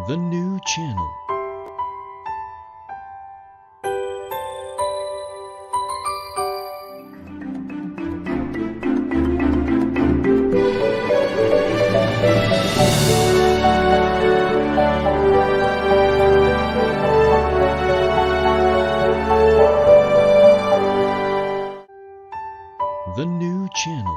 The new channel. The new channel.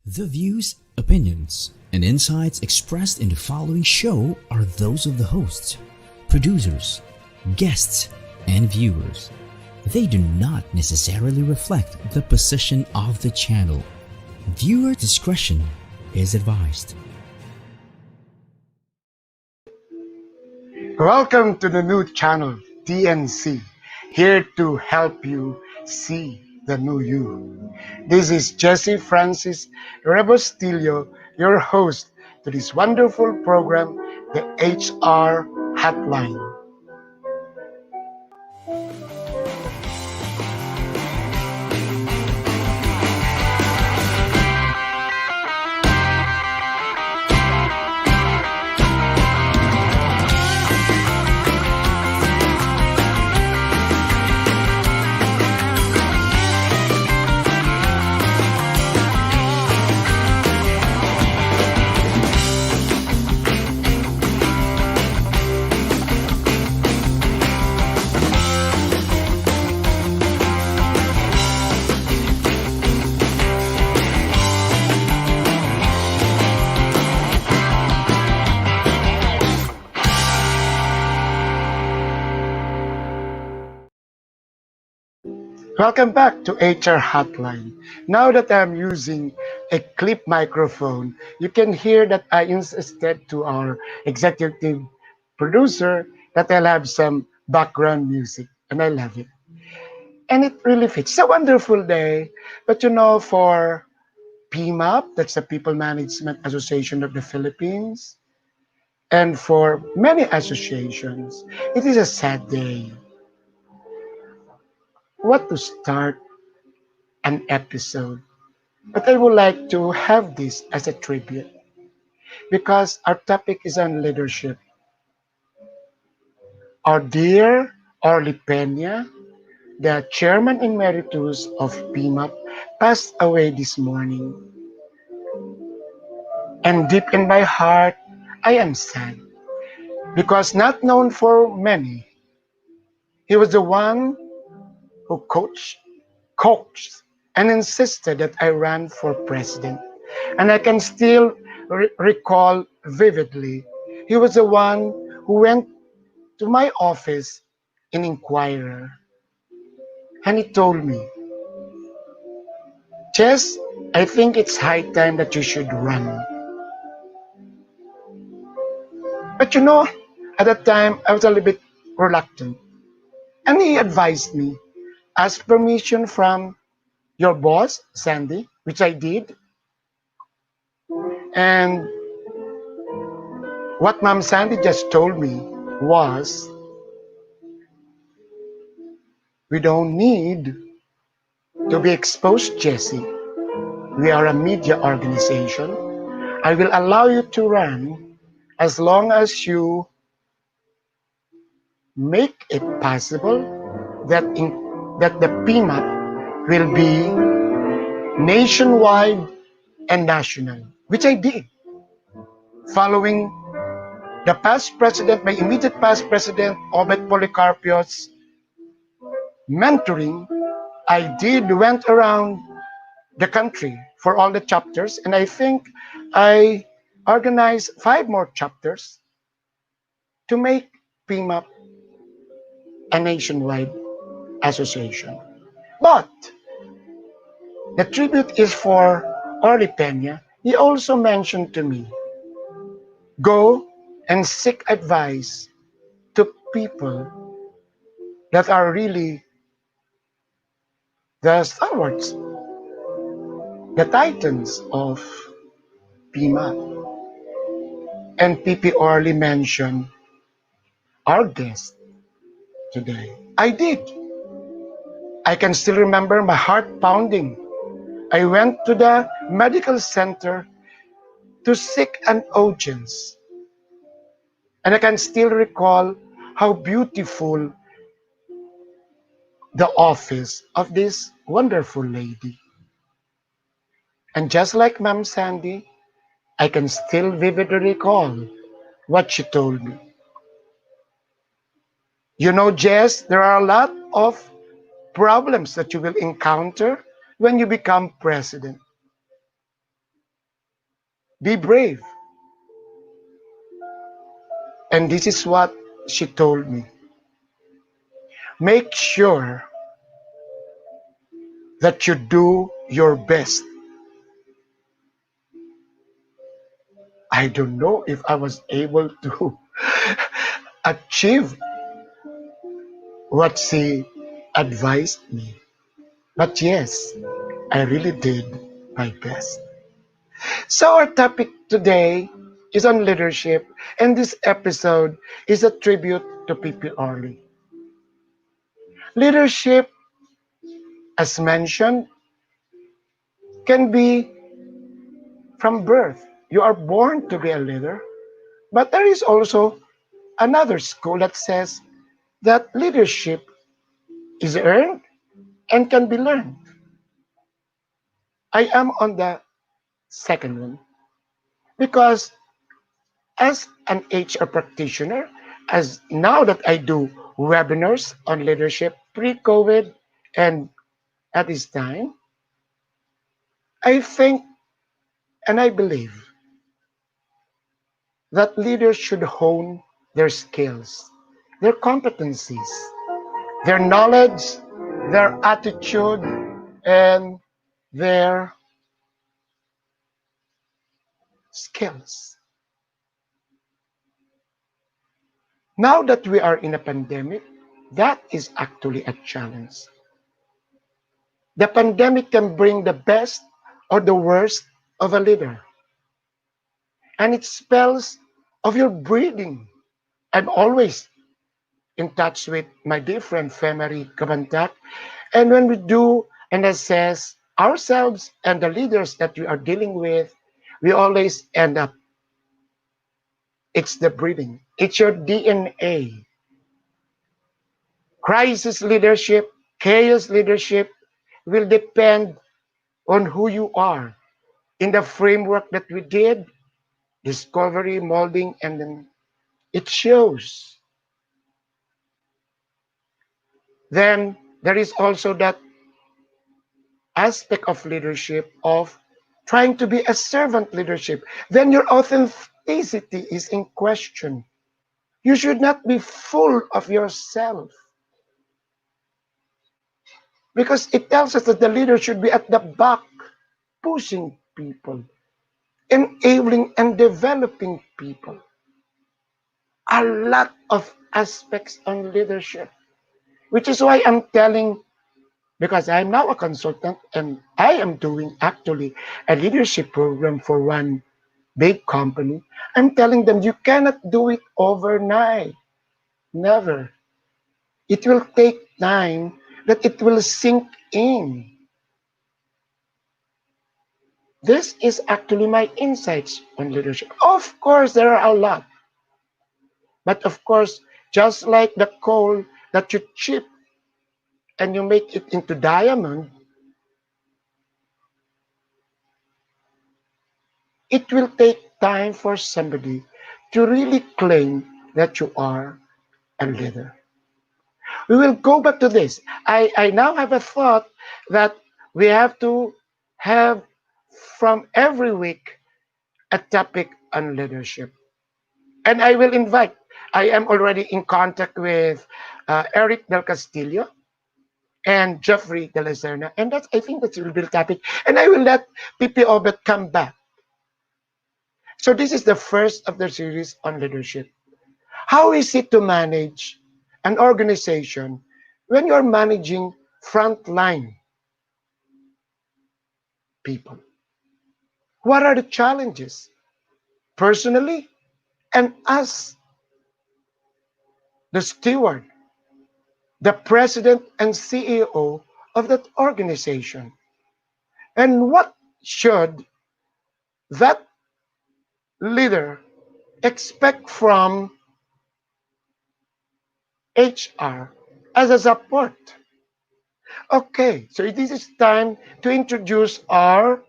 The views, opinions, and insights expressed in the following show are those of the hosts, producers, guests, and viewers. They do not necessarily reflect the position of the channel. Viewer discretion is advised. Welcome to the new channel, TNC, here to help you see the new you. This is Jesse Francis Rebustillo, your host to this wonderful program, the HR Hotline. Welcome back to HR Hotline. Now that I'm using a clip microphone, you can hear that I insisted to our executive producer that I'll have some background music, and I love it. And it really fits. It's a wonderful day, but for PMAP, that's the People Management Association of the Philippines, and for many associations, it is a sad day. What to start an episode? But I would like to have this as a tribute because our topic is on leadership. Our dear Orly Peña, the chairman emeritus of PMAP, passed away this morning. And deep in my heart, I am sad because not known for many, he was the one who coached, and insisted that I ran for president. And I can still recall vividly, he was the one who went to my office in Inquirer. And he told me, Chess, I think it's high time that you should run. But at that time, I was a little bit reluctant. And he advised me, ask permission from your boss, Sandy, which I did. And what Mom Sandy just told me was, we don't need to be exposed, Jesse. We are a media organization. I will allow you to run as long as you make it possible that the PMAP will be nationwide and national, which I did. Following the past president, my immediate past president, Obet Policarpios, mentoring, I went around the country for all the chapters, and I think I organized 5 more chapters to make PMAP a nationwide association. But the tribute is for Orly Peña. He also mentioned to me, go and seek advice to people that are really the stalwarts, the titans of PMAP. And PP Orly mentioned our guest today. I did. I can still remember my heart pounding. I went to the medical center to seek an audience. And I can still recall how beautiful the office of this wonderful lady. And just like Ma'am Sandy, I can still vividly recall what she told me. You know, Jess, there are a lot of problems that you will encounter when you become president. Be brave. And this is what she told me. Make sure that you do your best. I don't know if I was able to achieve what she advised me. But yes, I really did my best. So our topic today is on leadership, and this episode is a tribute to P.P. Orley. Leadership, as mentioned, can be from birth. You are born to be a leader, but there is also another school that says that leadership is earned and can be learned. I am on the second one because as an HR practitioner, as now that I do webinars on leadership pre-COVID and at this time, I think and I believe that leaders should hone their skills, their competencies, their knowledge, their attitude, and their skills. Now that we are in a pandemic, that is actually a challenge. The pandemic can bring the best or the worst of a leader, and it spells of your breathing. I'm always in touch with my dear friend Femery Kabantak, and when we do and assess ourselves and the leaders that we are dealing with, we always end up it's the breathing, it's your DNA. Crisis leadership, chaos leadership will depend on who you are in the framework that we did discovery, molding, and then it shows. Then there is also that aspect of leadership of trying to be a servant leadership. Then your authenticity is in question. You should not be full of yourself because it tells us that the leader should be at the back, pushing people, enabling and developing people. A lot of aspects on leadership, which is why I'm telling because I'm now a consultant and I am doing actually a leadership program for one big company. I'm telling them you cannot do it overnight. Never. It will take time that it will sink in. This is actually my insights on leadership. Of course, there are a lot. But of course, just like the coal that you chip and you make it into diamond, it will take time for somebody to really claim that you are a leader. We will go back to this. I now have a thought that we have to have from every week a topic on leadership. And I will invite, I am already in contact with Eric Del Castillo and Jeffrey De La Serna. And that's, I think that's a real topic. And I will let Pipi Obet come back. So this is the first of the series on leadership. How is it to manage an organization when you're managing frontline people? What are the challenges personally and as the steward, the president and CEO of that organization. And what should that leader expect from HR as a support? Okay, so this is time to introduce our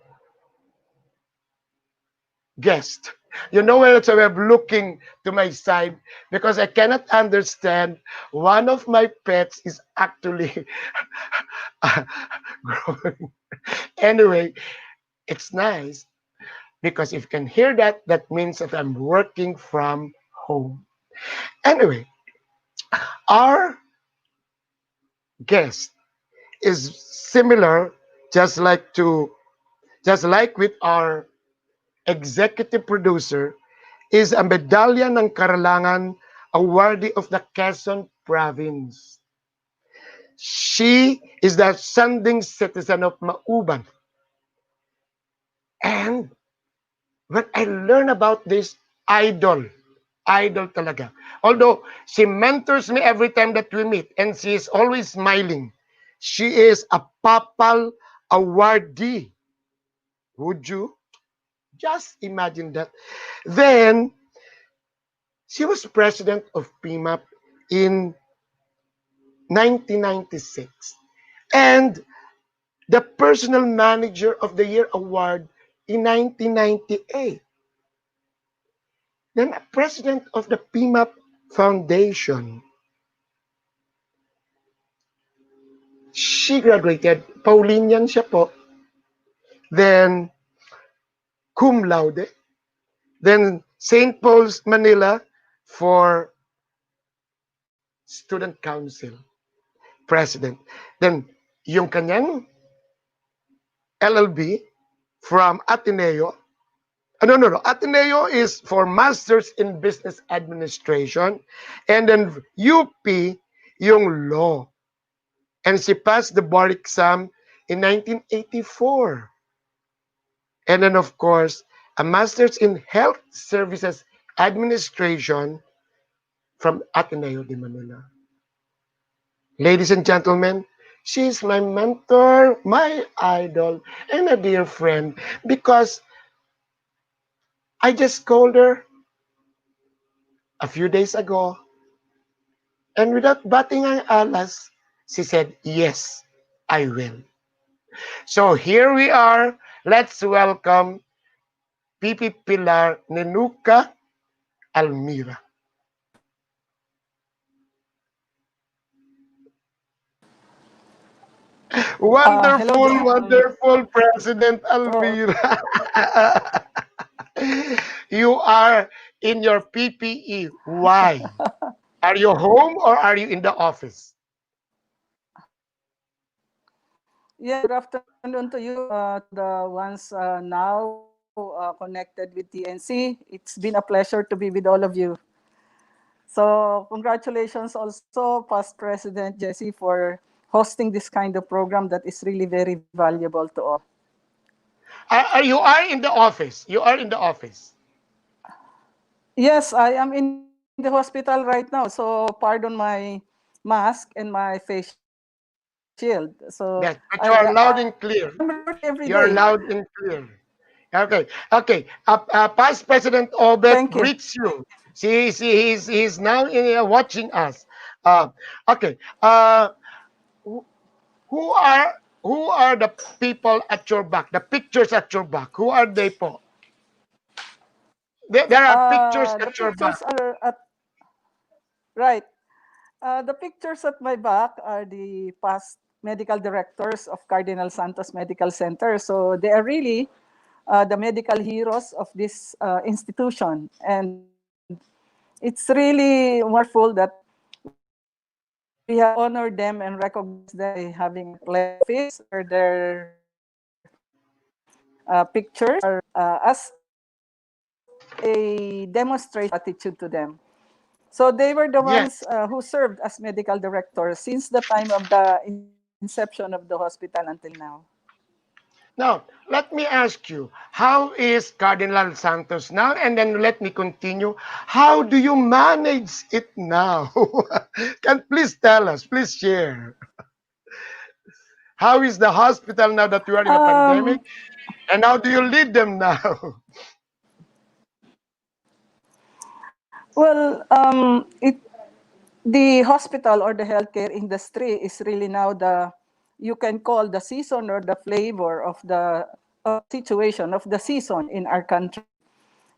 guest. You know where so I'm looking to my side because I cannot understand. One of my pets is actually growing. Anyway, it's nice because if you can hear that, that means that I'm working from home. Anyway, our guest is similar, just like to just like with our executive producer, is a medalya ng Karangalan awardee of the Quezon Province. She is the sending citizen of Mauban. And when I learn about this, idol talaga. Although she mentors me every time that we meet and she is always smiling. She is a papal awardee. Would you just imagine that? Then she was president of PMAP in 1996 and the personal manager of the year award in 1998. Then a president of the PMAP Foundation. She graduated, Paulinian siya po, then cum laude, then St. Paul's, Manila for Student Council President. Then yung kanyang LLB from Ateneo. No. Ateneo is for Masters in Business Administration. And then UP, yung law. And she passed the bar exam in 1984. And then, of course, a Master's in Health Services Administration from Ateneo de Manila. Ladies and gentlemen, she's my mentor, my idol, and a dear friend because I just called her a few days ago and without batting ang alas, she said, yes, I will. So here we are. Let's welcome Pipi Pilar Nenuca Almira. Hello, Wonderful, Jesse. wonderful President So, Almira. You are in your PPE. Why? Are you home or are you in the office? yes, good afternoon to you, to the ones now connected with TNC. It's been a pleasure to be with all of you. So, congratulations also, past President Jesse, for hosting this kind of program that is really very valuable to all. You are in the office. You are in the office. Yes, I am in the hospital right now, so pardon my mask and my face shield. So Yes, but you I'm are loud and reporting clear. every day. You are loud and clear. Okay. Past President Thank you. Obet greets you. He's now watching us. Uh, okay. Who who are who are the people at your back? The pictures at your back. Who are they po? There are pictures The at your back. pictures are at right. The pictures at my back are the past medical directors of Cardinal Santos Medical Center. So they are really the medical heroes of this institution. And it's really wonderful that we have honored them and recognized them by having a plaque in our office where their pictures are as a demonstration of gratitude to them. So they were the Yes. ones who served as medical directors since the time of the inception of the hospital until now. Now, let me ask you, how is Cardinal Santos now? And then let me continue. How do you manage it now? Can please tell us, please share. How is the hospital now that you are in a pandemic? Um, And how do you lead them now? well, the hospital or the healthcare industry is really now the, you can call the season or the flavor of the situation of the season in our country,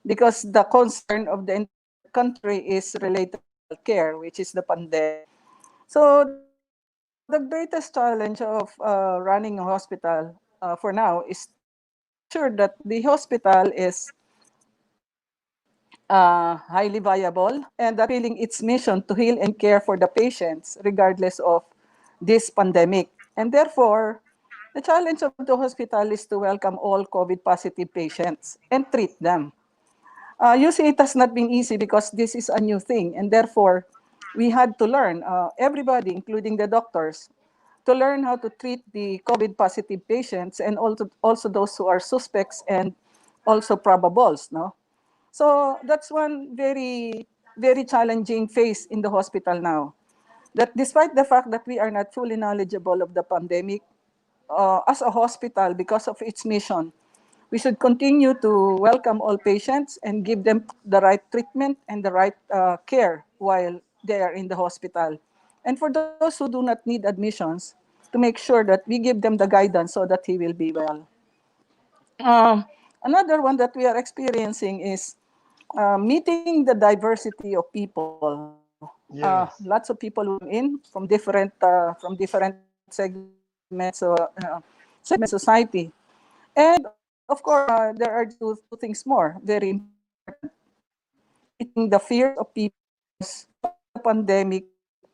because the concern of the entire country is related to healthcare, which is the pandemic. So the greatest challenge of running a hospital for now is to make sure that the hospital is highly viable and that it is fulfilling its mission to heal and care for the patients regardless of this pandemic. And therefore, the challenge of the hospital is to welcome all COVID positive patients and treat them. You see, it has not been easy because this is a new thing, and therefore, we had to learn, everybody, including the doctors, to learn how to treat the COVID positive patients and also those who are suspects and also probables, no? So that's one very, very challenging phase in the hospital now. That despite the fact that we are not fully knowledgeable of the pandemic, as a hospital, because of its mission, we should continue to welcome all patients and give them the right treatment and the right care while they are in the hospital. And for those who do not need admissions, to make sure that we give them the guidance so that he will be well. Another one that we are experiencing is meeting the diversity of people. Lots of Yes. people who come in from different segments, segments of society. And of course, there are two things more, very important. Meeting the fears of people because during the pandemic,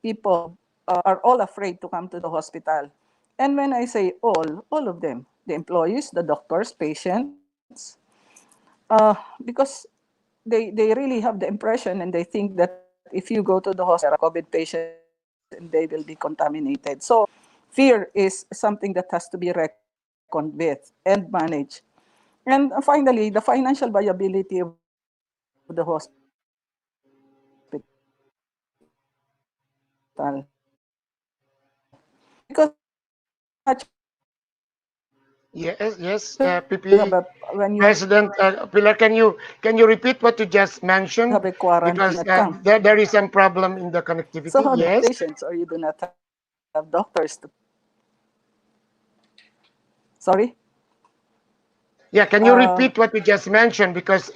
people are all afraid to come to the hospital. And when I say all of them, the employees, the doctors, patients, because they really have the impression and they think that if you go to the hospital, there are COVID patients and they will be contaminated. So fear is something that has to be reckoned with and managed. And finally, the financial viability of the hospital. Because we cannot just Yes, yes, you PP. have a when you President Pilar, can you repeat what you just mentioned? have a quarantine Because at come. there is some problem in the So connectivity. how do you Yes. have patients or you do not have doctors to? Sorry. Yeah, can you Uh, repeat what you just mentioned? Because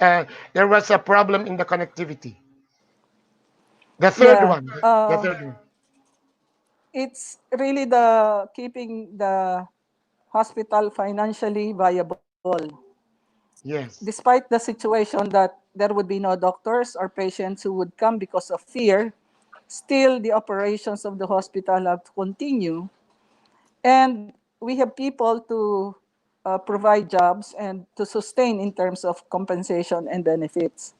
there was a problem in the connectivity. The third yeah. one. The third one. It's really the keeping the hospital financially viable. Yes. Despite the situation that there would be no doctors or patients who would come because of fear, still the operations of the hospital have to continue. And we have people to provide jobs and to sustain in terms of compensation and benefits.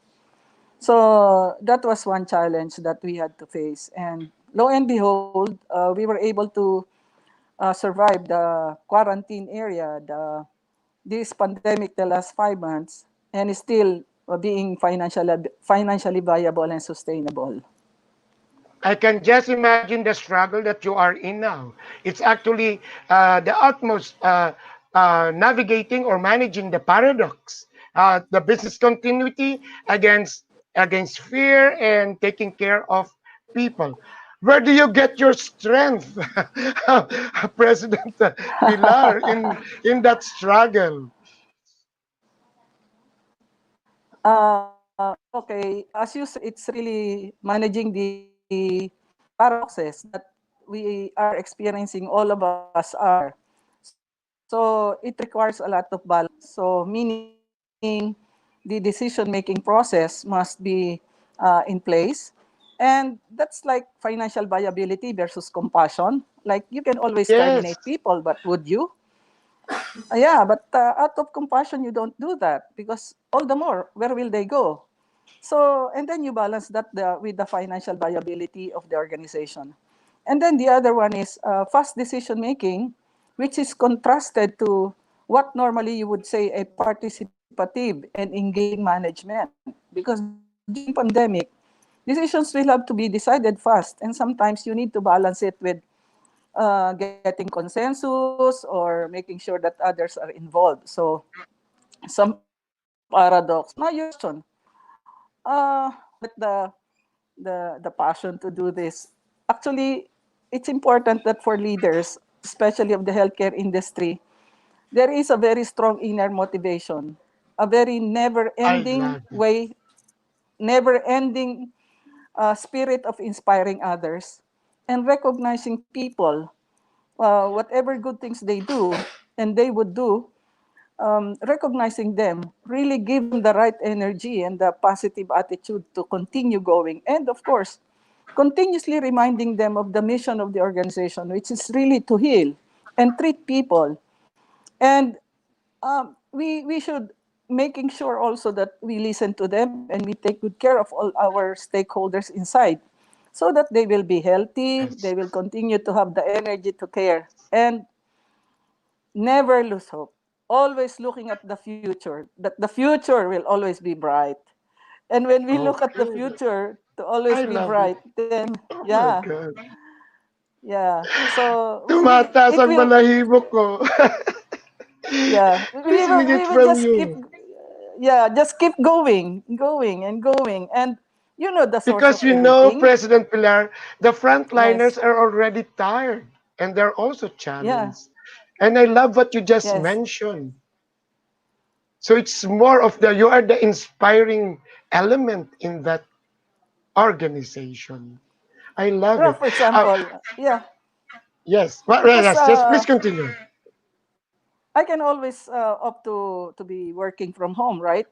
So that was one challenge that we had to face. And lo and behold, we were able to survive the quarantine area, this pandemic, the last 5 months, and is still being financially viable and sustainable. I can just imagine the struggle that you are in now. It's actually the utmost navigating or managing the paradox, the business continuity against fear and taking care of people. Where do you get your strength, President Pilar, in that struggle? Okay, as you said, it's really managing the paradoxes that we are experiencing, all of us are. So it requires a lot of balance. So meaning the decision-making process must be in place. And that's like financial viability versus compassion. Like you can always terminate Yes. people, but would you? Yeah, but out of compassion, you don't do that because all the more, where will they go? So, and then you balance that with the financial viability of the organization. And then the other one is fast decision making, which is contrasted to what normally you would say a participative and engaging management. Because during pandemic, decisions will have to be decided fast, and sometimes you need to balance it with getting consensus or making sure that others are involved. So some paradox. Now your question, why do we get the passion to do this? Actually, it's important that for leaders, especially of the healthcare industry, there is a very strong inner motivation, a very I never-ending love it. way, never-ending spirit of inspiring others and recognizing people, whatever good things they do and they would do, recognizing them really give them the right energy and the positive attitude to continue going. And of course, continuously reminding them of the mission of the organization, which is really to heal and treat people. And we should making sure also that we listen to them and we take good care of all our stakeholders inside so that they will be healthy, they Yes. will continue to have the energy to care. And never lose hope. Always looking at the future, that the future will always be bright. And when we look at the Okay. future to always I be love it. bright, then Oh my yeah, God. yeah. So Tumataas it ang will, balahibo ko. yeah. Listening it We will from just keep, you. yeah, just keep going, going and going. And you know the source Because of you know, everything. President Pilar, the Yes. frontliners are already tired and they're also Yeah. challenged. And I love what you just Yes. mentioned. So it's more of the you are the inspiring element in that organization. I love Well, it. for Uh, example, yeah, yes, well, because yes, just please continue. I can always opt to be working from home, right?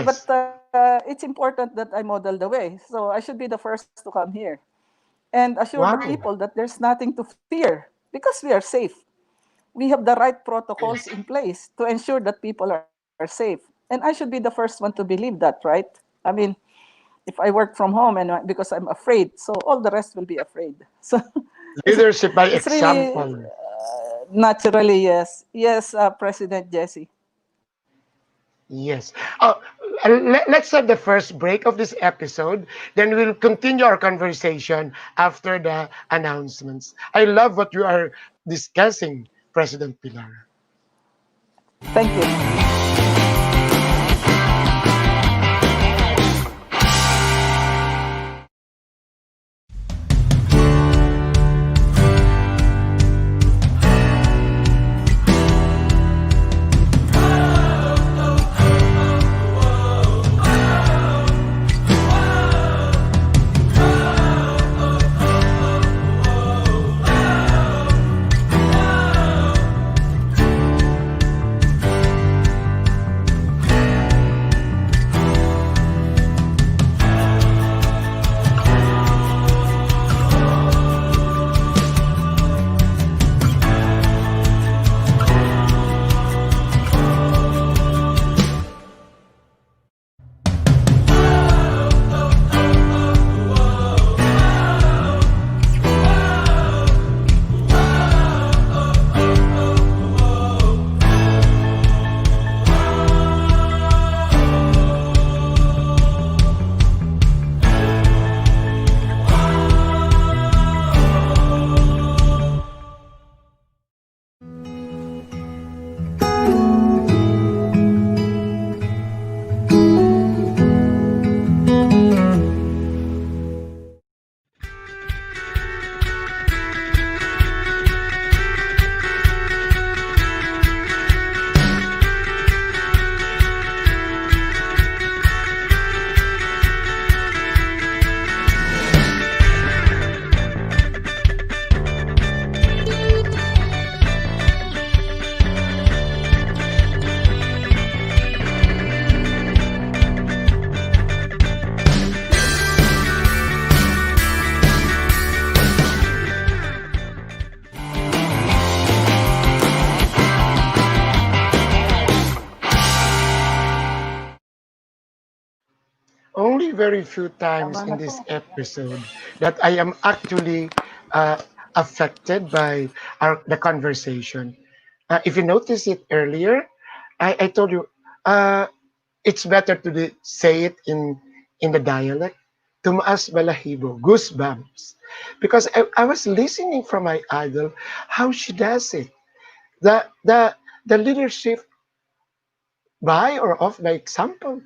But Yes. it's important that I model the way. So I should be the first to come here and assure the Wow. people that there's nothing to fear because we are safe. We have the right protocols Yes. in place to ensure that people are safe. And I should be the first one to believe that, right? I mean, if I work from home and because I'm afraid, so all the rest will be afraid. So it's, Leadership by it's really example. naturally, yes. Yes, President Jesse. Yes. Let's have the first break of this episode. Then we'll continue our conversation after the announcements. I love what you are discussing, President Pilar. Thank you. Only very few times Tama in na to. this episode that I am actually uh, affected by the conversation. If you notice it earlier, I told you uh, it's better to say it in the dialect tumaas balahibo, goosebumps. Because I was listening from my idol, how she does it. The, the, the leadership by or of my example,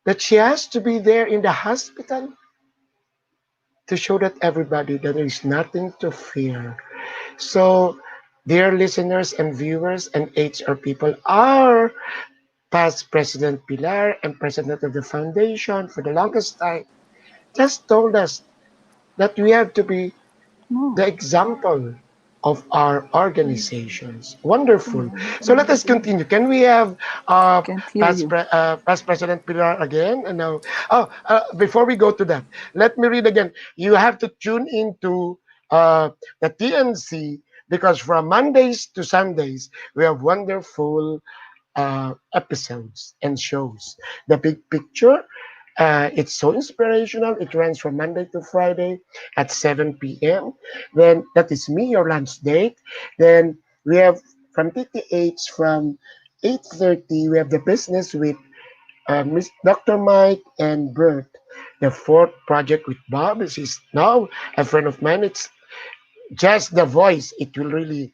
that she has to be there in the hospital to show that everybody that there is nothing to fear. So, dear listeners and viewers and HR people, our past President Pilar and President of the Foundation for the longest time just told us that we have to be No, the example of our organizations. Wonderful. So let us continue. Can we have can't hear you. past President Pilar again? And now, before we go to that, let me read again. You have to tune into the TNC because from Mondays to Sundays we have wonderful episodes and shows. The Big Picture. It's so inspirational. It runs from Monday to Friday at 7 p.m. Then that is me, your lunch date. Then we have from TTH from 8:30. We have the business with Miss Dr. Mike and Bert. The fourth project with Bob. This is now a friend of mine. It's just the voice. It will really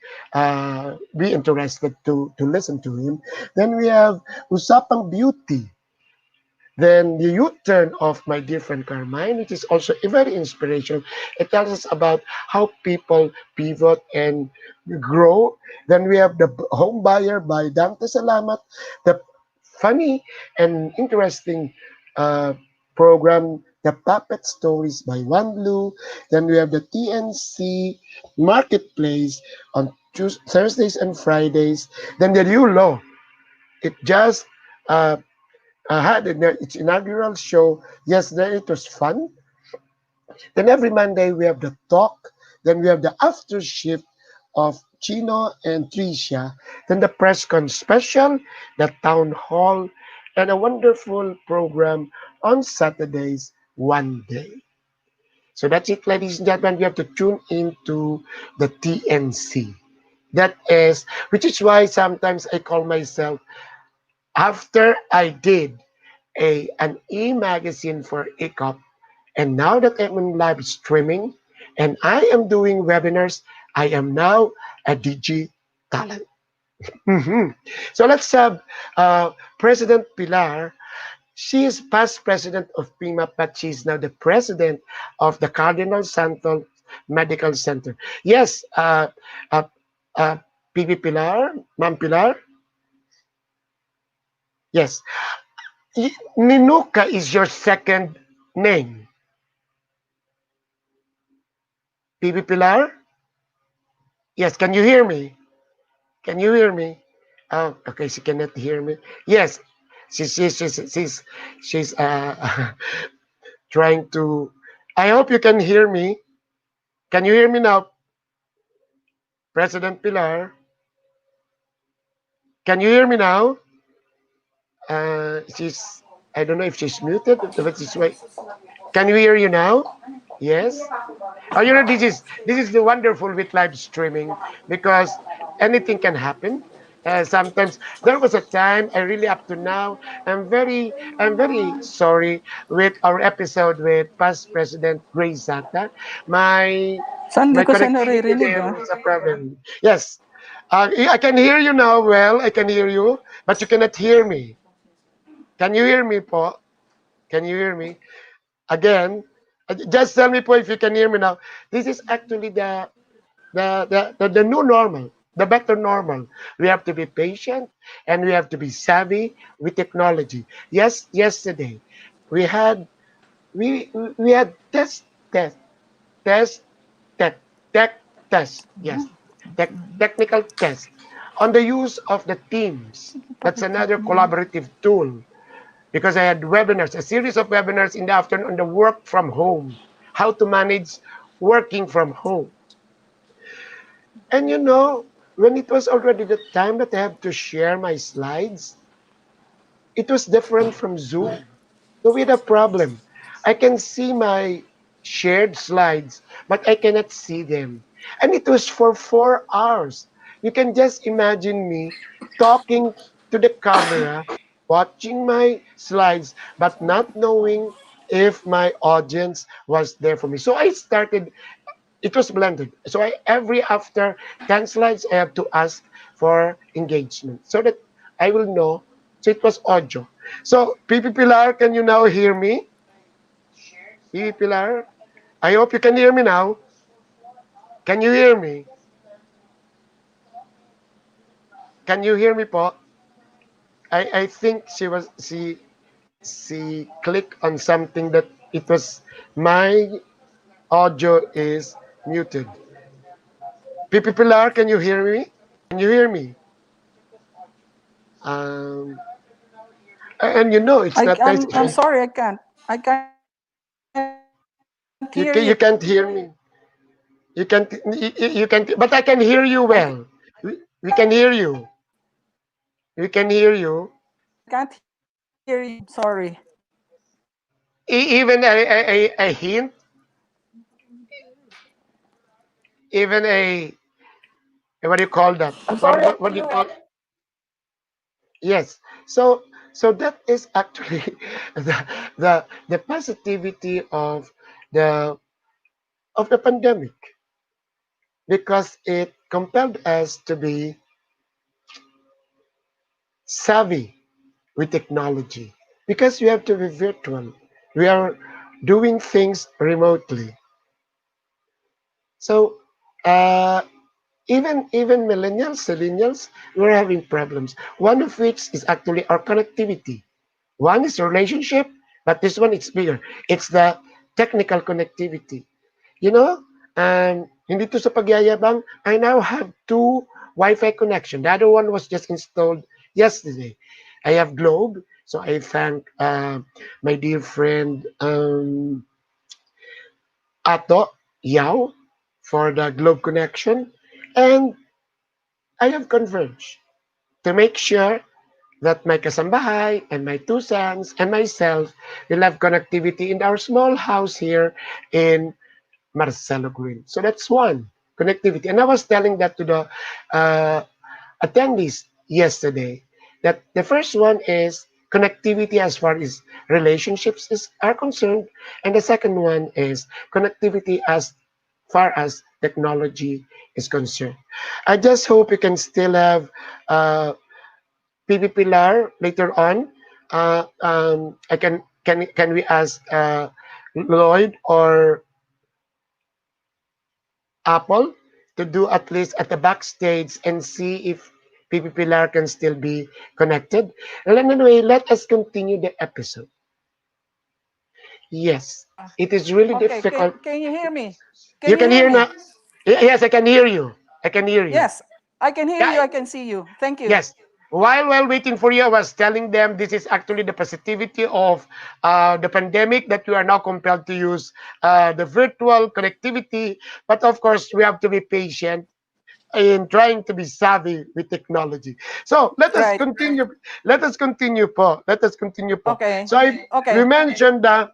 be interested to listen to him. Then we have Usapang Beauty, then the U-turn of my dear friend Carmine, which is also very inspirational. It tells us about how people pivot and grow. Then we have the home buyer by Dante Salamat, the funny and interesting uh, program, the puppet stories by One Blue. Then we have the TNC marketplace on Thursdays and Fridays. Then the new law. It just uh, had its inaugural show yesterday. It was fun. Then every Monday we have the talk. Then we have the after shift of Chino and Tricia. Then the press con special, the town hall, and a wonderful program on Saturdays, one day. So that's it, ladies and gentlemen. You have to tune into the TNC. That is, which is why sometimes I call myself, after I did an e-magazine for ECOP. And now that I'm in live streaming and I am doing webinars, I am now a DG talent. Mhm. So let's have President Pilar. She is past president of PIMA, but she's now the president of the Cardinal Santos Medical Center. Yes, uh, uh, PB Pilar, Ma'am Pilar. Yes, Nenuca is your second name. PB Pilar? Yes, can you hear me? Can you hear me? Oh, okay, she cannot hear me. Yes, she's trying to. I hope you can hear me. Can you hear me now, President Pilar? Can you hear me now? She's. I don't know if she's muted, but this way. Can we hear you now? Yes. Oh, this is the wonderful with live streaming because anything can happen. Sometimes there was a time I really up to now I'm very sorry with our episode with past President Grace Santa. My Saan di my ko siya connectivity naririnig there ah? was a problem. Yes, I can hear you now. Well, I can hear you, but you cannot hear me. Can you hear me, po? Can you hear me? Again, just tell me po if you can hear me now. This is actually the new normal, the better normal. We have to be patient and we have to be savvy with technology. Yes, yesterday we had we had test test tech tech test. Yes, technical test on the use of the Teams. That's another collaborative tool because I had webinars, a series of webinars in the afternoon on the work from home, how to manage working from home. And when it was already the time that I have to share my slides, it was different from Zoom. So we had a problem. I can see my shared slides, but I cannot see them. And it was for 4 hours. You can just imagine me talking to the camera, watching my slides, but not knowing if my audience was there for me. So I started, it was blended. So every after 10 slides, I have to ask for engagement so that I will know. So it was audio. So Pipi Pilar, can you now hear me? Pipi Pilar, I hope you can hear me now. Can you hear me? Can you hear me po? I think she clicked on something that it was my audio is muted. Pipi Pilar, can you hear me? Can you hear me? Um, and you know it's not nice. I'm sorry, I can't. I can't hear you. You can't hear me. You can't. But I can hear you I, well. We can hear you. We can hear you. I can't hear you. Sorry. Even a hint, even a what do you call that? I'm sorry. What do you call? Yes. So that is actually the positivity the of the pandemic because it compelled us to be savvy with technology because we have to be virtual. We are doing things remotely. So uh, even millennials, we're having problems. One of which is actually our connectivity. One is relationship, but this one is bigger. It's the technical connectivity. You know, hindi to sa pagyayabang, I now have two Wi-Fi connection. The other one was just installed yesterday. I have Globe, so I thank my dear friend Ato Yao for the Globe connection, and I have Converge to make sure that my kasambahay and my two sons and myself will have connectivity in our small house here in Marcelo Green. So that's one connectivity. And I was telling that to the uh, attendees yesterday that the first one is connectivity as far as relationships are concerned, and the second one is connectivity as far as technology is concerned. I just hope we can still have PB Pilar later on. I can we ask Lloyd or Apple to do at least at the backstage and see if PP Pilar can still be connected. And anyway, let us continue the episode. Yes, it is really Okay. difficult. Can you hear me? You Can you can hear hear me? now. Yes, I can hear you. I can hear you. Yes. I can hear you. Yeah, I can see you. Thank you. yes. While waiting for you, I was telling them this is actually the positivity of the pandemic that we are now compelled to use the virtual connectivity. But of course, we have to be patient in trying to be savvy with technology. So let us Right. continue. Let us continue po. Let us continue po. Okay. So we Okay. mentioned that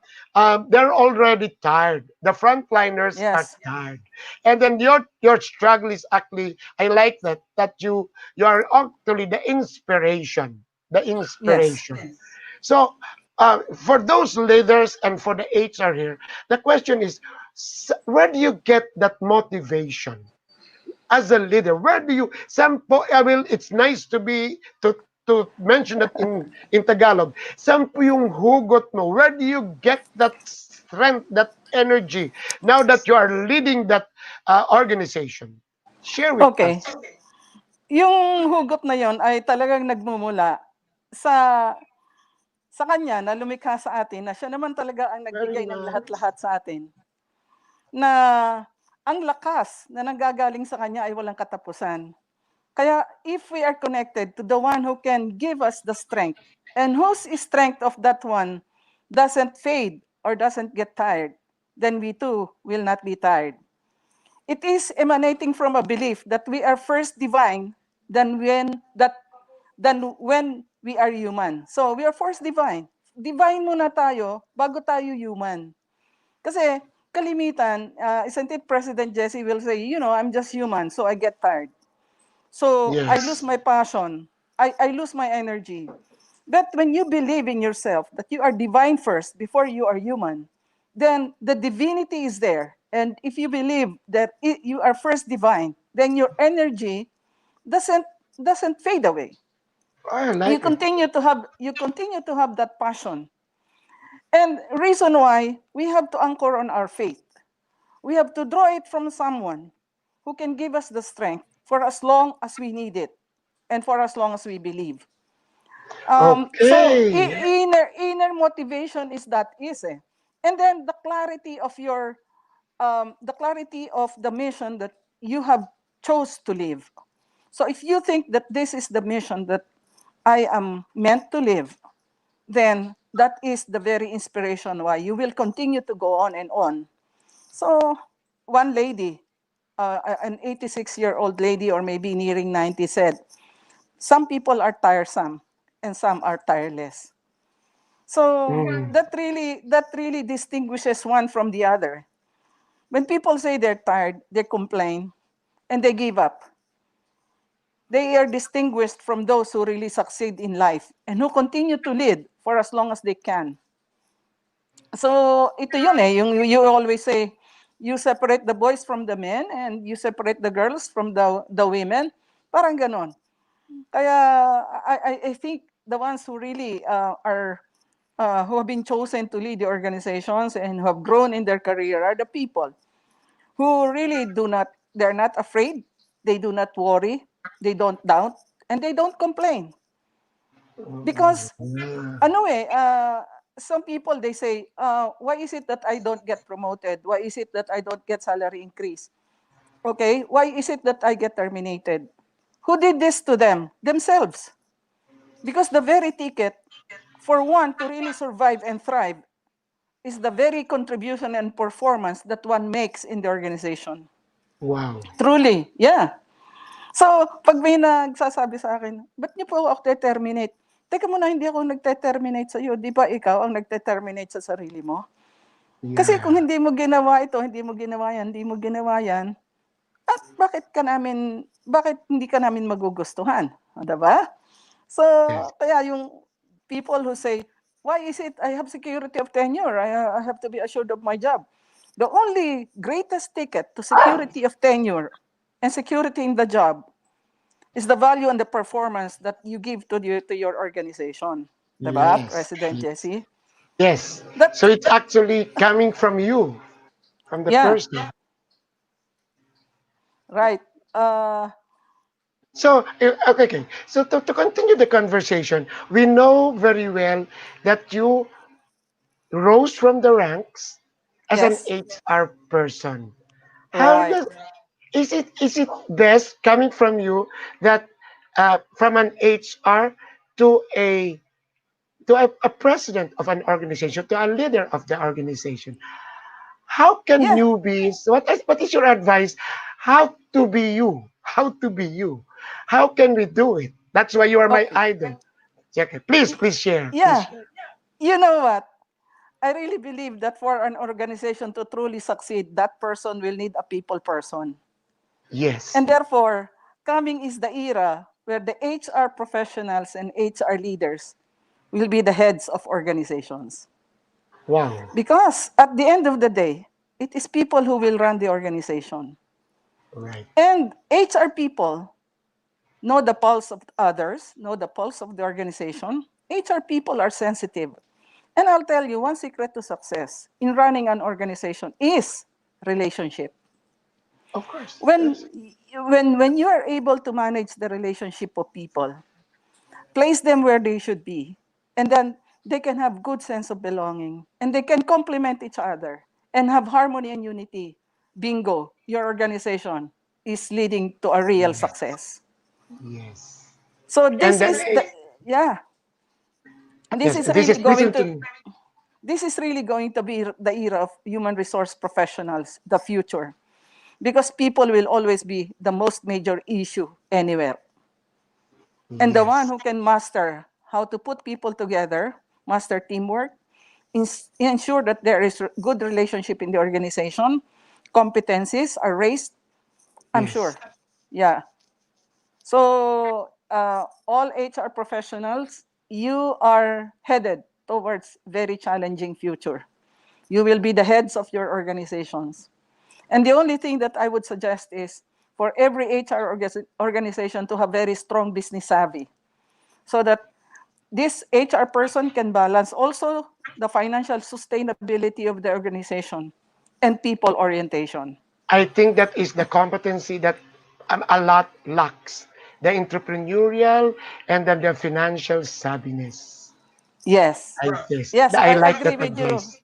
they're already tired. The frontliners are Yes. tired, and then your struggle is actually. I like that you are actually the inspiration. The Yes. inspiration. So for those leaders and for the HR here, the question is, where do you get that motivation? As a leader, where do you I will it's nice to be to mention that in Tagalog. Saan po yung hugot mo? Where do you get that strength, that energy now that you are leading that organization? Share with Okay. us. Yung hugot na yon ay talagang nagmumula sa kanya na lumikha sa atin na siya naman talaga ang Very nagbigay ng nice. lahat-lahat sa atin na ang lakas na nanggagaling sa kanya ay walang katapusan. Kaya if we are connected to the one who can give us the strength and whose strength of that one doesn't fade or doesn't get tired, then we too will not be tired. It is emanating from a belief that we are first divine than when we are human. So we are first divine. Divine muna tayo bago tayo human. Kasi kalimitan, isn't it President Jesse will say, I'm just human, so I get tired. So I lose Yes. my passion. I lose my energy. But when you believe in yourself that you are divine first before you are human, then the divinity is there. And if you believe that you are first divine, then your energy doesn't doesn't fade away. I You like it. continue to have that passion. And reason why we have to anchor on our faith. We have to draw it from someone who can give us the strength for as long as we need it and for as long as we believe. So Okay. inner motivation is that easy. And then the clarity of the mission that you have chose to live. So if you think that this is the mission that I am meant to live, then that is the very inspiration why you will continue to go on and on. So one lady, an 86-year-old lady or maybe nearing 90 said, some people are tiresome and some are tireless. So Mm. that really distinguishes one from the other. When people say they're tired, they complain, and they give up. They are distinguished from those who really succeed in life and who continue to lead for as long as they can. So ito yun yung you always say, you separate the boys from the men and you separate the girls from the women. Parang ganon. Kaya I think the ones who really who have been chosen to lead the organizations and who have grown in their career are the people who really they're not afraid, they do not worry, they don't doubt, and they don't complain. Because, Mm. some people, they say, why is it that I don't get promoted? Why is it that I don't get salary increase? Okay, why is it that I get terminated? Who did this to them? Themselves. Because the very ticket for one to really survive and thrive is the very contribution and performance that one makes in the organization. Wow. Truly, yeah. So, pag may nagsasabi sa akin, ba't niyo po ako terminate? Teka muna, hindi ako nagte-terminate sa iyo. Di ba ikaw ang nagte-terminate sa sarili mo? Kasi kung Yeah. hindi mo ginawa ito, hindi mo ginawa yan, hindi mo ginawa yan, at bakit hindi ka namin magugustuhan? O, diba? So, Yes. kaya yung people who say, why is it I have security of tenure? I have to be assured of my job. The only greatest ticket to security of tenure and security in the job is the value and the performance that you give to your organization. Diba, Yes. President Yes. Jesse? Yes. That, So it's actually coming from you, from the yeah, person. right. Uh, So, okay, okay. So to continue the conversation, we know very well that you rose from the ranks as an yes, HR person. How right. does is it best coming from you that from an HR to a president of an organization to a leader of the organization? How can Yeah. newbies? What is your advice? How to be you? How to be you? How can we do it? That's why you are my Okay. idol. Okay, please share. Please Yeah. share. You know what? I really believe that for an organization to truly succeed, that person will need a people person. Yes. And therefore, coming is the era where the HR professionals and HR leaders will be the heads of organizations. Wow. Because at the end of the day, it is people who will run the organization. Right. And HR people know the pulse of others, know the pulse of the organization. HR people are sensitive. And I'll tell you, one secret to success in running an organization is relationship. Of course. When, Yes. when you are able to manage the relationship of people, place them where they should be, and then they can have good sense of belonging, and they can complement each other and have harmony and unity. Bingo, your organization is leading to a real Yes. success. Yes. So And this then is the, yeah, and yes, this is recently. this is really going to be the era of human resource professionals, the future, because people will always be the most major issue anywhere. And the one Yes. who can master how to put people together, master teamwork, ensure that there is good relationship in the organization, competencies are raised, I'm Yes. sure. Yeah. So all HR professionals you are headed towards very challenging future. You will be the heads of your organizations. And the only thing that I would suggest is for every HR organization to have very strong business savvy so that this HR person can balance also the financial sustainability of the organization and people orientation. I think that is the competency that a lot lacks. The entrepreneurial and then the financial savviness. Yes. Yes, I I like agree that with you. advice.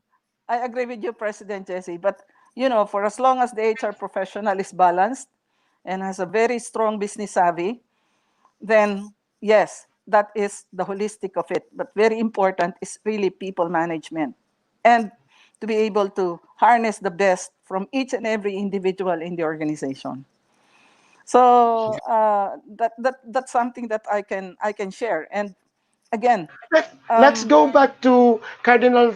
I agree with you, President Jesse. But, for as long as the HR professional is balanced and has a very strong business savvy, then yes, that is the holistic of it. But very important is really people management and to be able to harness the best from each and every individual in the organization. So that's something that I can share. And again, Let's um, go back to Cardinal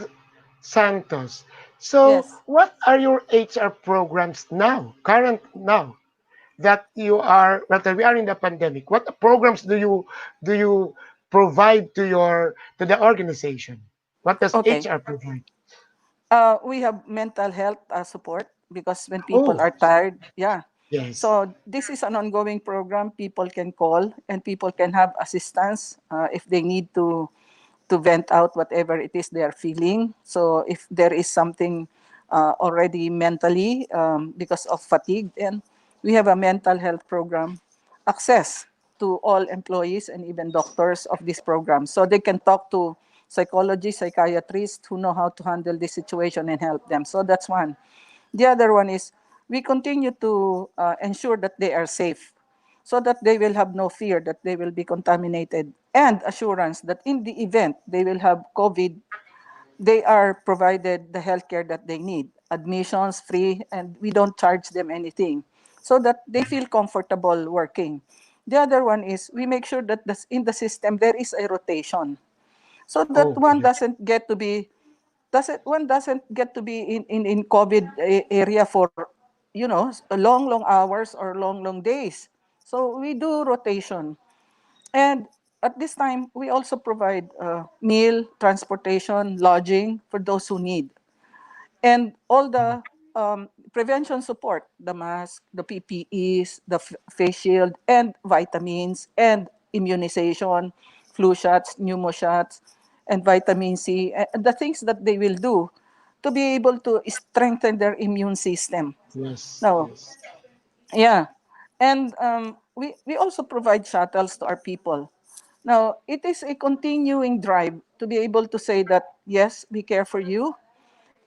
Santos. So, yes. what are your HR programs now, current now, that you are that we are in the pandemic? What programs do you provide to the organization? What does Okay. HR provide? We have mental health support because when people Oh, are tired, yeah. yes, So this is an ongoing program. People can call and people can have assistance if they need to vent out whatever it is they are feeling. So if there is something already mentally because of fatigue, then we have a mental health program access to all employees and even doctors of this program. So they can talk to psychologists, psychiatrists who know how to handle this situation and help them. So that's one. The other one is we continue to ensure that they are safe so that they will have no fear that they will be contaminated and assurance that in the event they will have COVID, they are provided the healthcare that they need, admissions free, and we don't charge them anything so that they feel comfortable working. The other one is we make sure that in the system there is a rotation so that oh, one doesn't get to be in COVID area for long hours or long days. So we do rotation. And at this time, we also provide meal, transportation, lodging for those who need. And all the prevention support, the mask, the PPEs, the face shield, and vitamins, and immunization, flu shots, pneumo shots, and vitamin C, and the things that they will do to be able to strengthen their immune system. yes, Now, yes. yeah. And we also provide shuttles to our people. Now, it is a continuing drive to be able to say that, yes, we care for you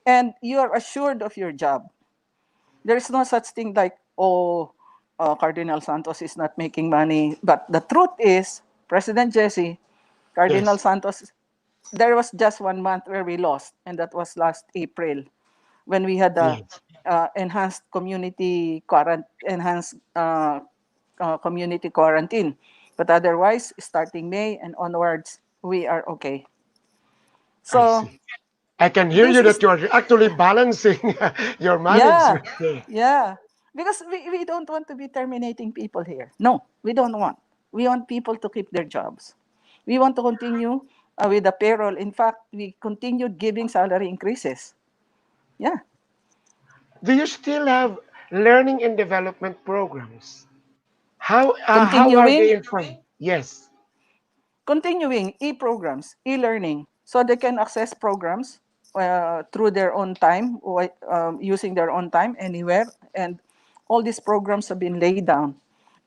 and you are assured of your job. There is no such thing like, oh, Cardinal Santos is not making money. But the truth is, President Jesse, Cardinal Yes, Santos, there was just 1 month where we lost, and that was last April when we had the yes. enhanced community quarantine. But otherwise, starting May and onwards, we are okay. I So see. I can hear this you is that you are actually balancing your yeah, management there. yeah. Because we don't want to be terminating people here. No, we don't want. We want people to keep their jobs. We want to continue with the payroll. In fact, we continued giving salary increases. Yeah. Do you still have learning and development programs? How are Continuing they informed? Yes, continuing e-programs, e-learning, so they can access programs through their own time, using their own time anywhere. And all these programs have been laid down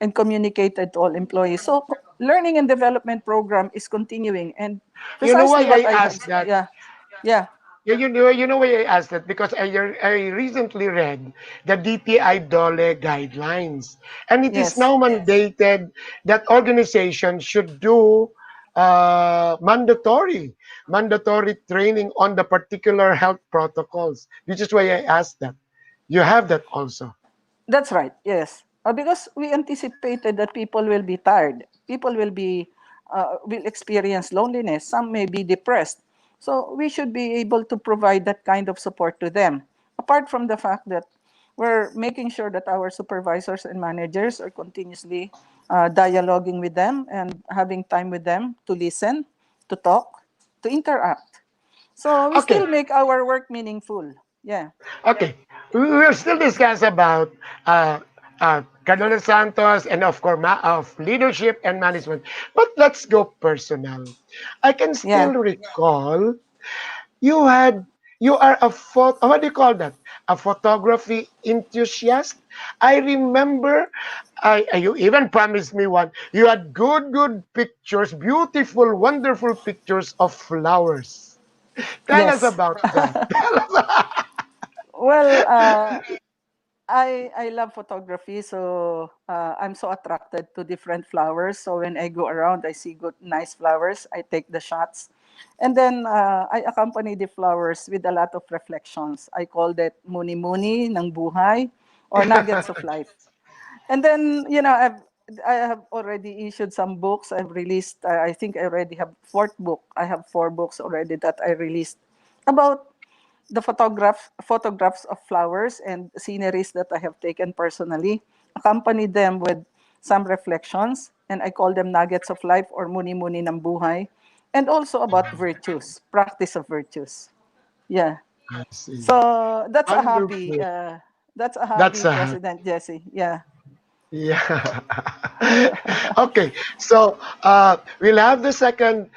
and communicated to all employees. So learning and development program is continuing. And you know why precisely what I I have, asked that. yeah, yeah, Yeah, you know why I asked that because I recently read the DTI Dole guidelines, and it is yes. now mandated that organizations should do mandatory training on the particular health protocols. Which is why I asked that. You have that also. That's right. Yes, because we anticipated that people will be tired. People will experience loneliness. Some may be depressed. So we should be able to provide that kind of support to them. Apart from the fact that we're making sure that our supervisors and managers are continuously dialoguing with them and having time with them to listen to talk, to interact. So we Okay, still make our work meaningful. Yeah. okay. We will still discuss about Cardinal Santos and of course of leadership and management. But let's go personal. I can Yeah. still recall you had you are a photo, what do you call that, a photography enthusiast. I remember you even promised me one. You had good pictures, beautiful, wonderful pictures of flowers. Tell us Yes. about that. Tell us. Well, I love photography, so I'm so attracted to different flowers. So when I go around, I see good, nice flowers. I take the shots, and then I accompany the flowers with a lot of reflections. I call that muni-muni ng buhay, or nuggets of life. And then I have already issued some books. I've released. I think I already have fourth book. I have four books already that I released about the photographs of flowers and sceneries that I have taken personally, accompanied them with some reflections, and I call them nuggets of life or muni-muni ng buhay, and also about virtues, practice of virtues. Yeah. I see. So that's a hobby. Wonderful. That's a That's hobby, a President Jesse. Yeah. yeah. Okay, so we'll have the second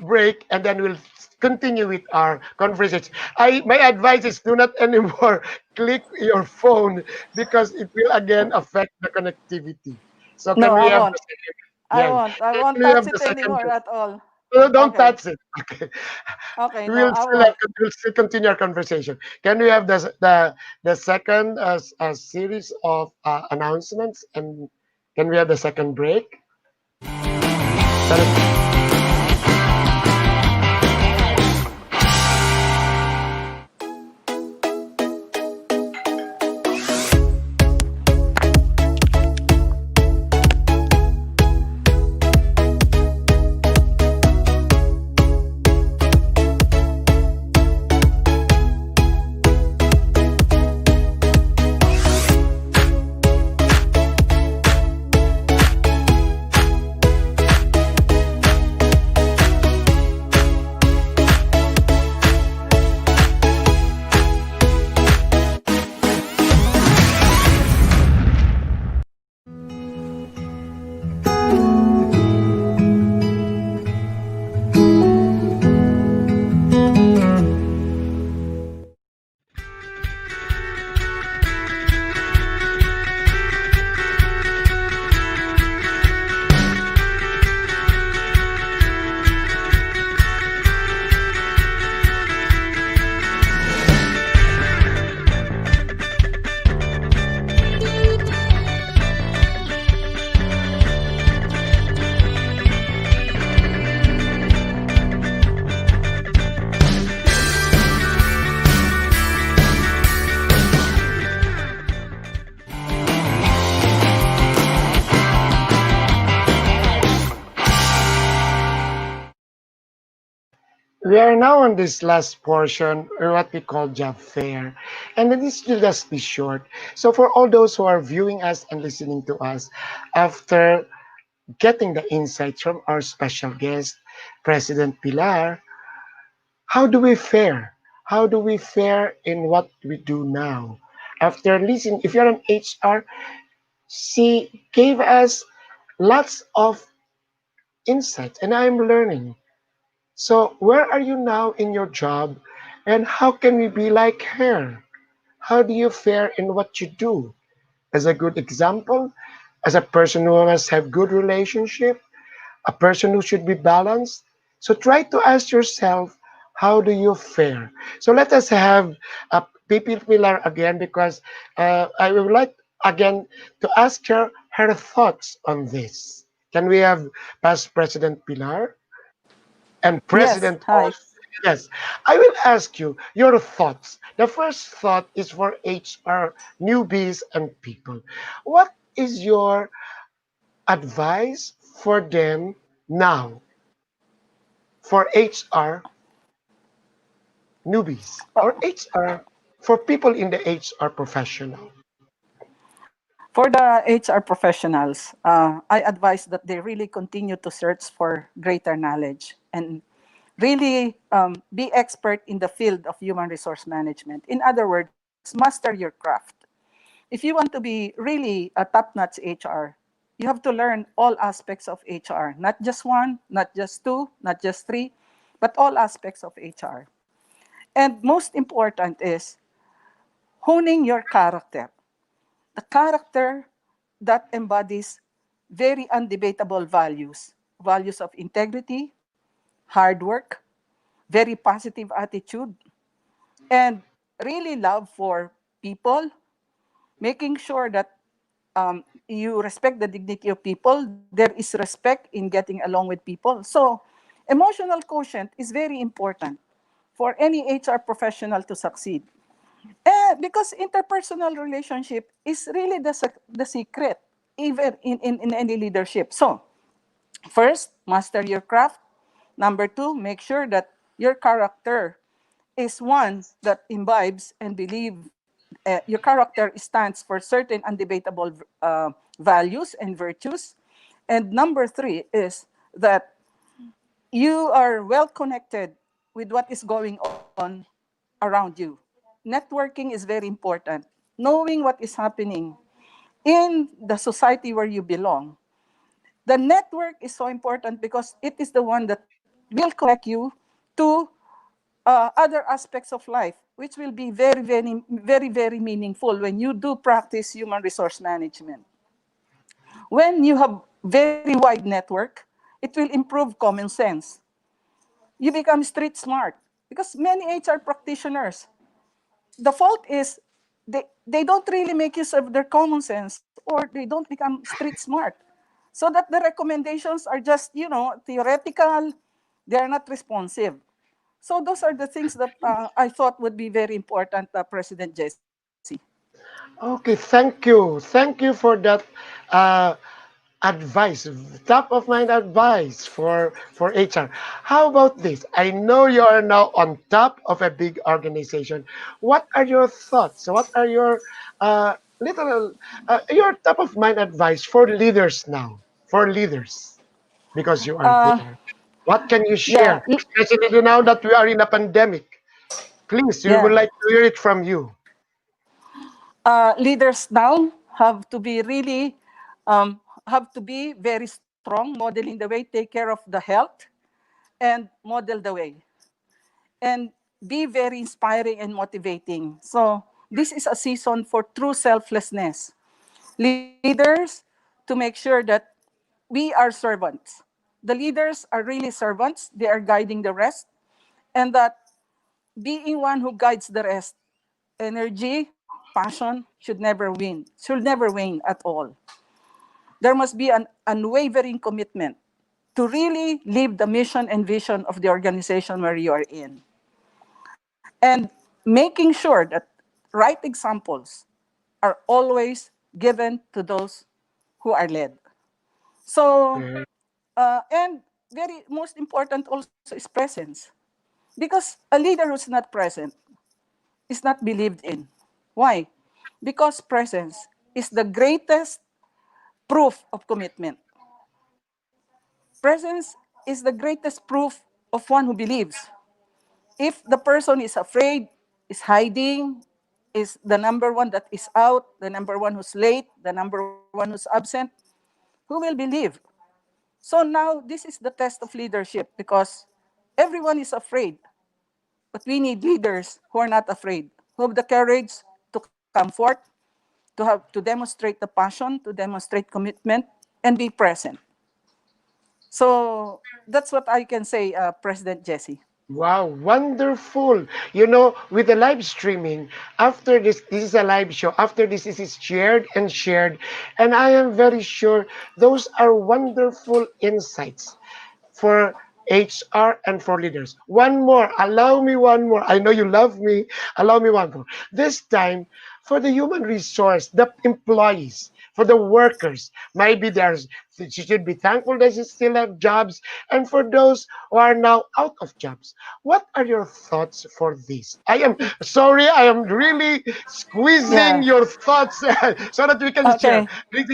break and then we'll continue with our conversation. My advice is do not anymore click your phone because it will again affect the connectivity. So can No, we I have won't. the second? I Yes. won't. I Can won't we have touch the it second anymore break? at all. No, don't Okay. touch it. Okay. Okay. No, We'll I still won't. continue our conversation. Can we have the second series of announcements and can we have the second break? That is- We are now on this last portion, or what we call job fair, and this will just be short. So for all those who are viewing us and listening to us, after getting the insights from our special guest, President Pilar, how do we fare? How do we fare in what we do now? After listening, if you're an HR, she gave us lots of insights, and I'm learning. So, where are you now in your job, and how can we be like her? How do you fare in what you do? As a good example, as a person who must have good relationship, a person who should be balanced. So try to ask yourself, how do you fare? So let us have a PP Pilar again because I would like again to ask her thoughts on this. Can we have past President Pilar and Yes. President Hi. host? Yes, I will ask you your thoughts. The first thought is for HR newbies and people. What is your advice for them now for HR newbies or HR for people in the HR professional? For the HR professionals, I advise that they really continue to search for greater knowledge and really be expert in the field of human resource management. In other words, master your craft. If you want to be really a top-notch HR, you have to learn all aspects of HR, not just one, not just two, not just three, but all aspects of HR. And most important is honing your character. The character that embodies very undebatable values, values of integrity, hard work, very positive attitude, and really love for people, making sure that you respect the dignity of people. There is respect in getting along with people. So, emotional quotient is very important for any HR professional to succeed. Because interpersonal relationship is really the secret, even in any leadership. So, first, master your craft. Number two, make sure that your character is one that imbibes and believe your character stands for certain undebatable values and virtues. And number three is that you are well connected with what is going on around you. Networking is very important. Knowing what is happening in the society where you belong. The network is so important because it is the one that will connect you to other aspects of life, which will be very meaningful when you do practice human resource management. When you have very wide network, it will improve common sense. You become street smart because many HR practitioners, the fault is they don't really make use of their common sense or they don't become street smart. So that the recommendations are just, theoretical, they're not responsive. So those are the things that I thought would be very important, President Jesse. Okay, thank you. Thank you for that uh, advice, top of mind advice for HR. How about this? I know you are now on top of a big organization. What are your thoughts? What are your your top of mind advice for leaders now? For leaders, because you are Uh, there. What can you yeah, share, especially now that we are in a pandemic? Please, we would yeah. like to hear it from you. Leaders now have to be really, have to be very strong, modeling the way, take care of the health, and model the way. And be very inspiring and motivating. So this is a season for true selflessness. Leaders, to make sure that we are servants. The leaders are really servants. They are guiding the rest. And that being one who guides the rest, energy, passion should never wane at all. There must be an unwavering commitment to really live the mission and vision of the organization where you are in. And making sure that right examples are always given to those who are led. So, and very most important also is presence. Because a leader who's not present is not believed in. Why? Because presence is the greatest proof of commitment. Presence is the greatest proof of one who believes. If the person is afraid, is hiding, is the number one that is out, the number one who's late, the number one who's absent, who will believe? So now this is the test of leadership because everyone is afraid, but we need leaders who are not afraid, who have the courage to come forth, to demonstrate the passion, to demonstrate commitment, and be present. So that's what I can say, President Jesse. Wow, wonderful. You know, with the live streaming, after this is a live show. After this is shared and shared. And I am very sure those are wonderful insights for HR and for leaders. One more. Allow me one more. I know you love me. Allow me one more. This time for the human resource, the employees. for the workers. Maybe she should be thankful that she still have jobs, and for those who are now out of jobs. What are your thoughts for this? I am sorry, I am really squeezing Yeah. your thoughts so that we can share. Okay.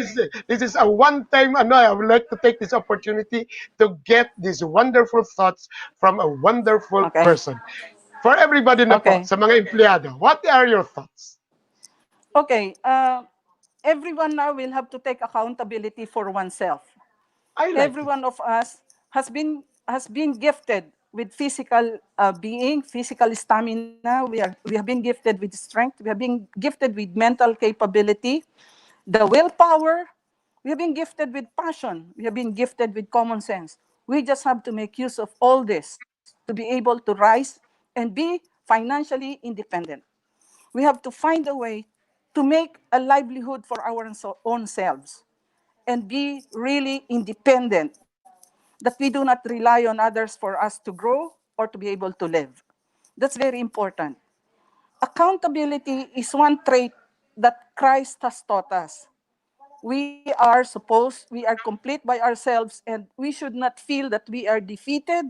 This is a one time. I know I would like to take this opportunity to get these wonderful thoughts from a wonderful Okay. person. For everybody na po, Okay. sa mga empleyado, what are your thoughts? Okay. Everyone now will have to take accountability for oneself. I like Every it. one of us has been gifted with physical being, physical stamina. We have been gifted with strength. We have been gifted with mental capability, the willpower. We have been gifted with passion. We have been gifted with common sense. We just have to make use of all this to be able to rise and be financially independent. We have to find a way to make a livelihood for our own selves and be really independent, that we do not rely on others for us to grow or to be able to live. That's very important. Accountability is one trait that Christ has taught us. We are complete by ourselves, and we should not feel that we are defeated,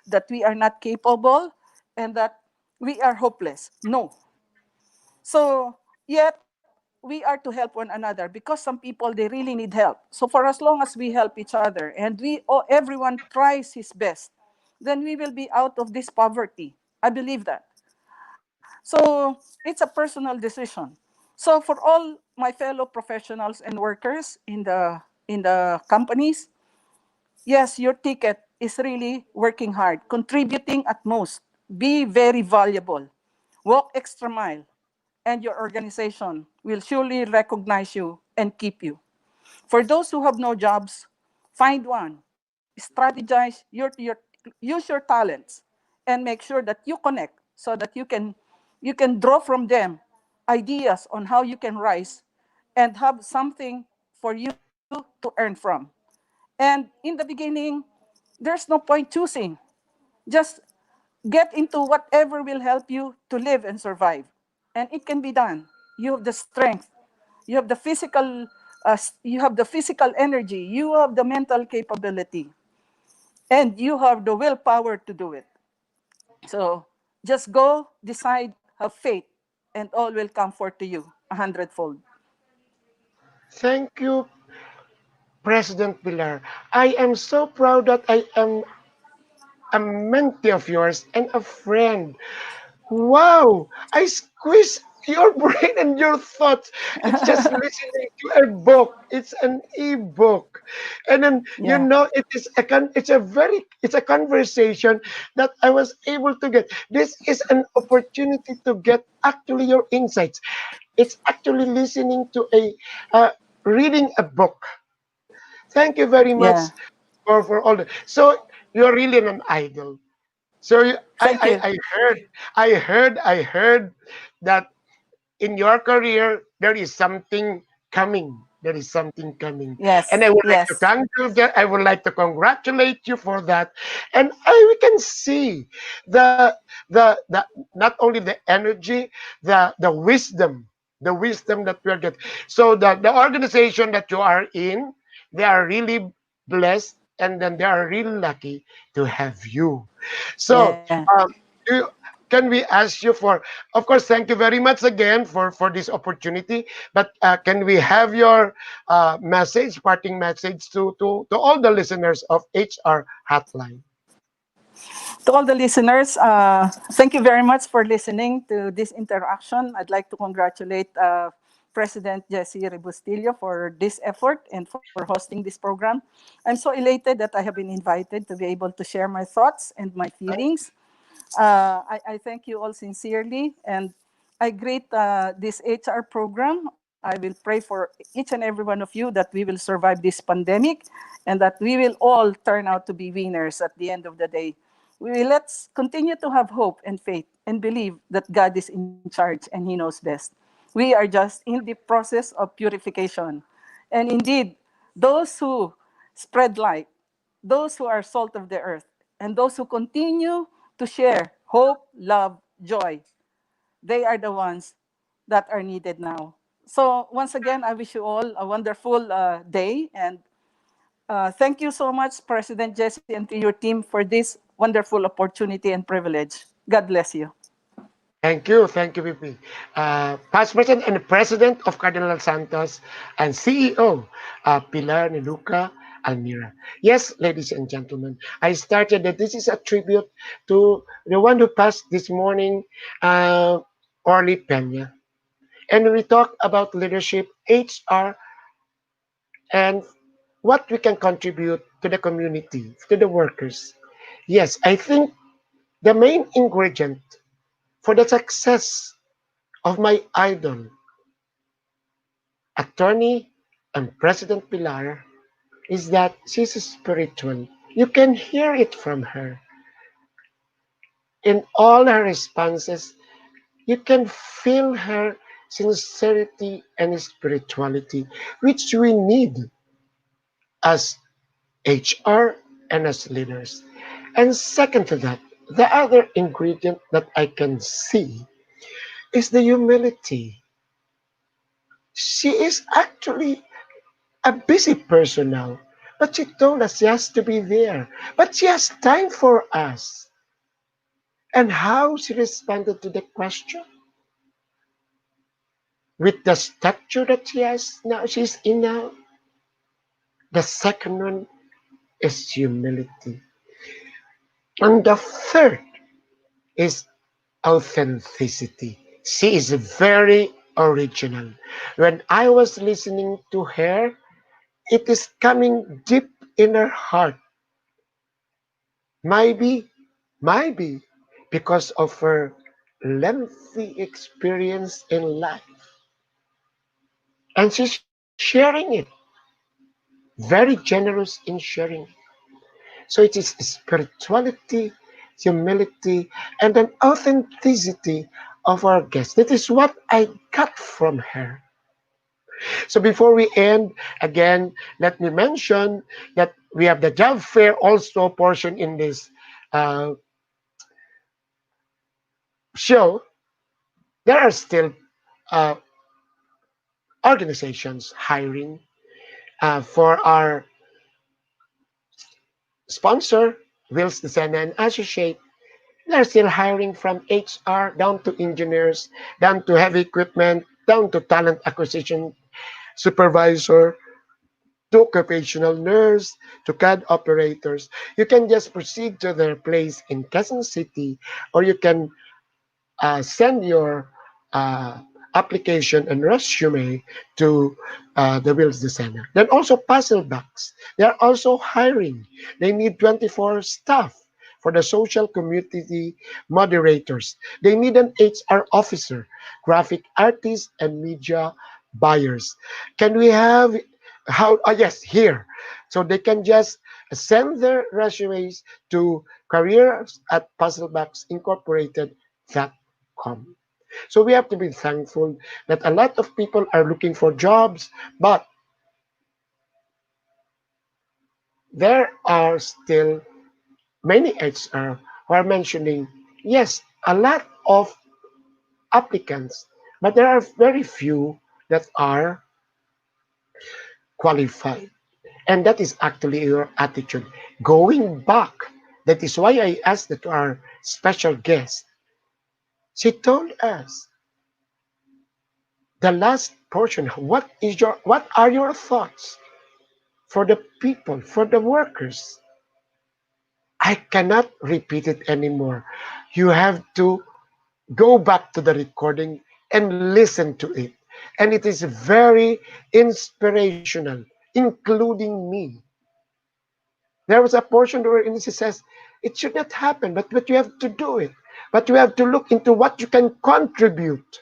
that we are not capable, and that we are hopeless. No. So, yet, we are to help one another because some people, they really need help. So for as long as we help each other and everyone tries his best, then we will be out of this poverty. I believe that. So it's a personal decision. So for all my fellow professionals and workers in the companies, yes, your ticket is really working hard, contributing at most. Be very valuable. Walk extra mile, and your organization will surely recognize you and keep you. For those who have no jobs, find one. Strategize use your talents and make sure that you connect so that you can draw from them ideas on how you can rise and have something for you to earn from. And in the beginning, there's no point choosing. Just get into whatever will help you to live and survive. And it can be done. You have the strength. You have the physical you have the physical energy, you have the mental capability, and you have the willpower to do it. So just go, decide, have faith, and all will come forth to you a hundredfold. Thank you, President Pilar. I am so proud that I am a mentee of yours and a friend. Wow! I squeeze your brain and your thoughts. It's just listening to a book. It's an e-book, and then Yeah. it is it's a conversation that I was able to get. This is an opportunity to get actually your insights. It's actually listening to uh, reading a book. Thank you very much Yeah. for all that. So you're really an idol. So Thank you. I heard that in your career there is something coming. There is something coming, and Yes. Yes. I would like to congratulate you for that. And we can see the the not only the energy, the wisdom that we are getting. So the organization that you are in, they are really blessed, and then they are really lucky to have you. So, Yeah. um, do, can we ask you for, of course, thank you very much again for this opportunity, but can we have your parting message to all the listeners of HR Hotline? To all the listeners, thank you very much for listening to this interaction. I'd like to congratulate President Jesse Rebustillo for this effort and for hosting this program. I'm so elated that I have been invited to be able to share my thoughts and my feelings. I thank you all sincerely, and I greet this HR program. I will pray for each and every one of you that we will survive this pandemic and that we will all turn out to be winners at the end of the day. Let's continue to have hope and faith and believe that God is in charge and He knows best. We are just in the process of purification. And indeed, those who spread light, those who are salt of the earth, and those who continue to share hope, love, joy, they are the ones that are needed now. So once again, I wish you all a wonderful day, and thank you so much, President Jesse, and to your team for this wonderful opportunity and privilege. God bless you. Thank you, VP. Past President and President of Cardinal Santos and CEO, Pilar Almira. Yes, ladies and gentlemen, I started that this is a tribute to the one who passed this morning, uh, Orly Peña. And we talk about leadership, HR, and what we can contribute to the community, to the workers. Yes, I think the main ingredient for the success of my idol, attorney and President Pilar, is that she's spiritual. You can hear it from her. In all her responses, you can feel her sincerity and spirituality, which we need as HR and as leaders. And second to that, the other ingredient that I can see is the humility. She is actually a busy person now, but she told us she has to be there. But she has time for us. And how she responded to the question? With the stature that she has now, she's in now. The second one is humility. And the third is authenticity. She is very original. When I was listening to her, it is coming deep in her heart. Maybe, maybe because of her lengthy experience in life. And she's sharing it, very generous in sharing it. So it is spirituality, humility, and an authenticity of our guest. That is what I got from her. So before we end, again, let me mention that we have the job fair also portion in this uh, show. There are still uh, organizations hiring for our sponsor, Wills Design and Associate. They're still hiring from HR down to engineers, down to heavy equipment, down to talent acquisition supervisor, to occupational nurse, to CAD operators. You can just proceed to their place in Quezon City, or you can send your uh, application and resume to the Wills Designer. Then also puzzle box. They are also hiring. They need 24 staff for the social community moderators. They need an HR officer, graphic artists, and media buyers. Can we have how? Oh yes, here. So they can just send their resumes to careers at Puzzlebox Incorporated com. So we have to be thankful that a lot of people are looking for jobs, but there are still many HR who are mentioning, yes, a lot of applicants, but there are very few that are qualified. And that is actually your attitude. Going back, that is why I asked that to our special guest. She told us the last portion, what are your thoughts for the people, for the workers? I cannot repeat it anymore. You have to go back to the recording and listen to it. And it is very inspirational, including me. There was a portion where it says, it should not happen, but you have to do it. But you have to look into what you can contribute.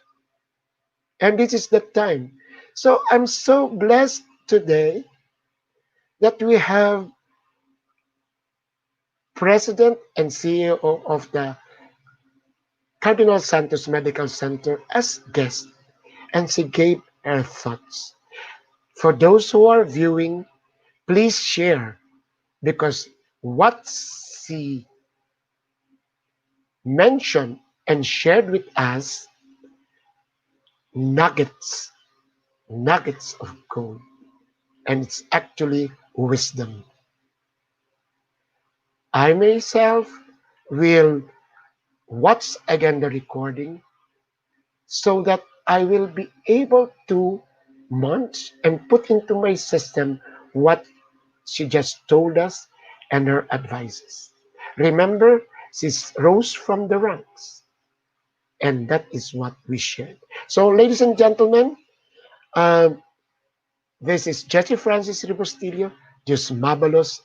And this is the time. So I'm so blessed today that we have President and CEO of the Cardinal Santos Medical Center as guest, and she gave her thoughts. For those who are viewing, please share because what she mentioned and shared with us nuggets. nuggets of gold, and it's actually wisdom. I myself will watch again the recording so that I will be able to munch and put into my system what she just told us and her advices. Remember, she rose from the ranks, and that is what we shared. So, ladies and gentlemen, um, this is Jesse Francis Rebustillo, Dios Mabalos